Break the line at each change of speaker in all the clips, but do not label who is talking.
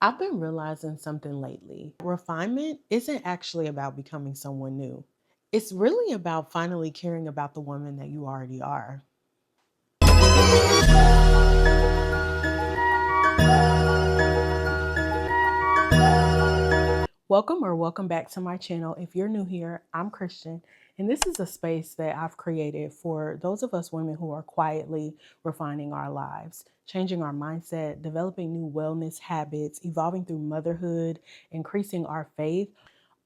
I've been realizing something lately. Refinement isn't actually about becoming someone new. It's really about finally caring about the woman that you already are. Welcome back to my channel. If you're new here, I'm Christian, and this is a space that I've created for those of us women who are quietly refining our lives, changing our mindset, developing new wellness habits, evolving through motherhood, increasing our faith,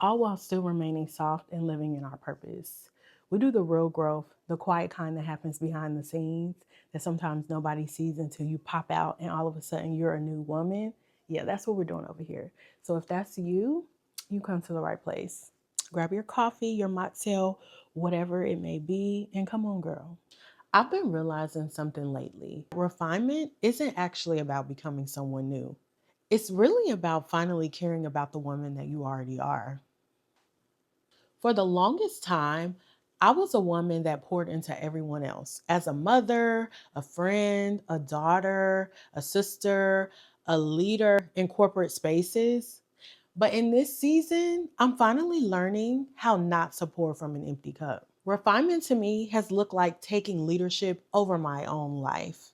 all while still remaining soft and living in our purpose. We do the real growth, the quiet kind that happens behind the scenes that sometimes nobody sees until you pop out and all of a sudden you're a new woman. Yeah, that's what we're doing over here. So if that's you, you come to the right place. Grab your coffee, your mocktail, whatever it may be, and come on, girl. I've been realizing something lately. Refinement isn't actually about becoming someone new. It's really about finally caring about the woman that you already are. For the longest time, I was a woman that poured into everyone else as a mother, a friend, a daughter, a sister, a leader in corporate spaces. But in this season, I'm finally learning how not to pour from an empty cup. Refinement to me has looked like taking leadership over my own life.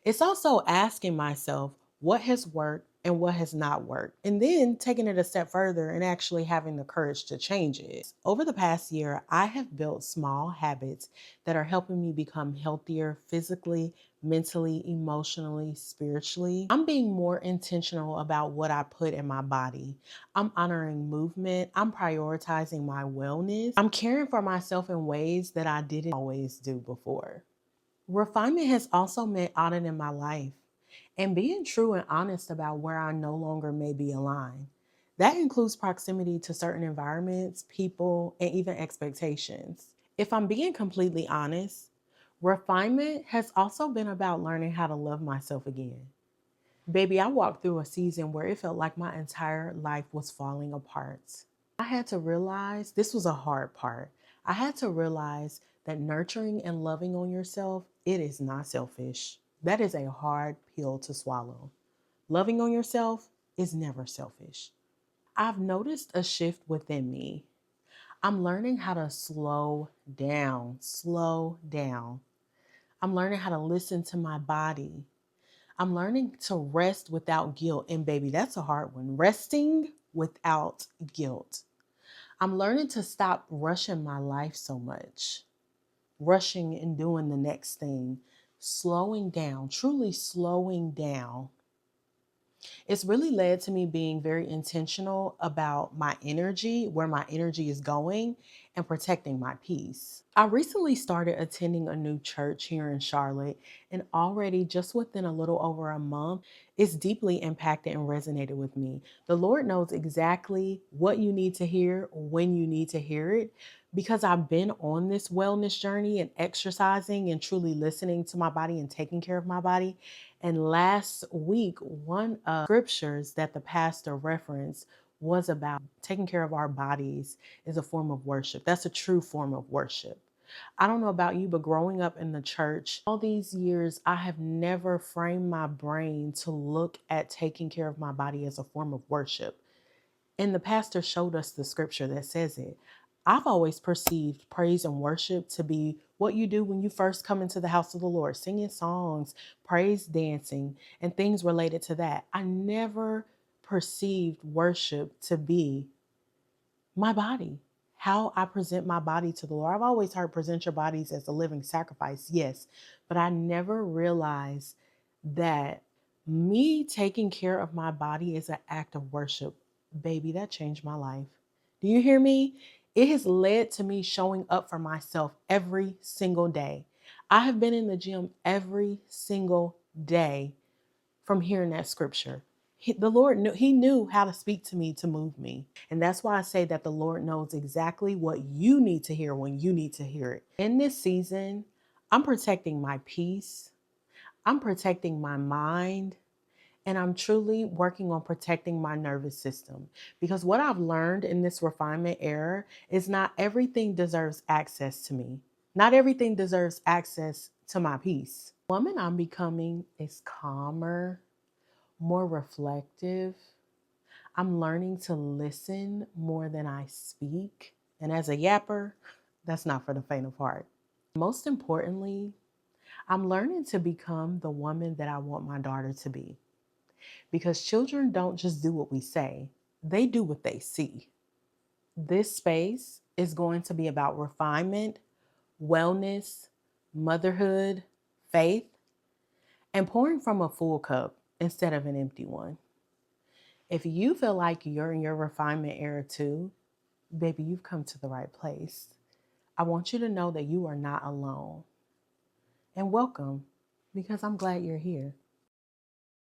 It's also asking myself what has worked and what has not worked, and then taking it a step further and actually having the courage to change it. Over the past year, I have built small habits that are helping me become healthier physically, mentally, emotionally, spiritually. I'm being more intentional about what I put in my body. I'm honoring movement. I'm prioritizing my wellness. I'm caring for myself in ways that I didn't always do before. Refinement has also meant auditing my life and being true and honest about where I no longer may be aligned. That includes proximity to certain environments, people, and even expectations. If I'm being completely honest, refinement has also been about learning how to love myself again. Baby, I walked through a season where it felt like my entire life was falling apart. I had to realize this was a hard part. I had to realize that nurturing and loving on yourself, it is not selfish. That is a hard pill to swallow. Loving on yourself is never selfish. I've noticed a shift within me. I'm learning how to slow down, slow down. I'm learning how to listen to my body. I'm learning to rest without guilt. And baby, that's a hard one. Resting without guilt. I'm learning to stop rushing my life so much, rushing and doing the next thing, slowing down, truly slowing down. It's really led to me being very intentional about my energy, where my energy is going, and protecting my peace. I recently started attending a new church here in Charlotte, and already just within a little over a month, it's deeply impacted and resonated with me. The Lord knows exactly what you need to hear, when you need to hear it, because I've been on this wellness journey and exercising and truly listening to my body and taking care of my body. And last week, one of the scriptures that the pastor referenced was about taking care of our bodies is a form of worship. That's a true form of worship. I don't know about you, but growing up in the church, all these years, I have never framed my brain to look at taking care of my body as a form of worship. And the pastor showed us the scripture that says it. I've always perceived praise and worship to be what you do when you first come into the house of the Lord, singing songs, praise dancing, and things related to that. I never perceived worship to be my body, how I present my body to the Lord. I've always heard present your bodies as a living sacrifice, yes, but I never realized that me taking care of my body is an act of worship. Baby, that changed my life. Do you hear me? It has led to me showing up for myself every single day. I have been in the gym every single day from hearing that scripture. The Lord knew, He knew how to speak to me to move me. And that's why I say that the Lord knows exactly what you need to hear when you need to hear it. In this season, I'm protecting my peace. I'm protecting my mind. And I'm truly working on protecting my nervous system. Because what I've learned in this refinement era is not everything deserves access to me. Not everything deserves access to my peace. The woman I'm becoming is calmer, more reflective. I'm learning to listen more than I speak. And as a yapper, that's not for the faint of heart. Most importantly, I'm learning to become the woman that I want my daughter to be. Because children don't just do what we say, they do what they see. This space is going to be about refinement, wellness, motherhood, faith, and pouring from a full cup instead of an empty one. If you feel like you're in your refinement era too, baby, you've come to the right place. I want you to know that you are not alone. And welcome, because I'm glad you're here.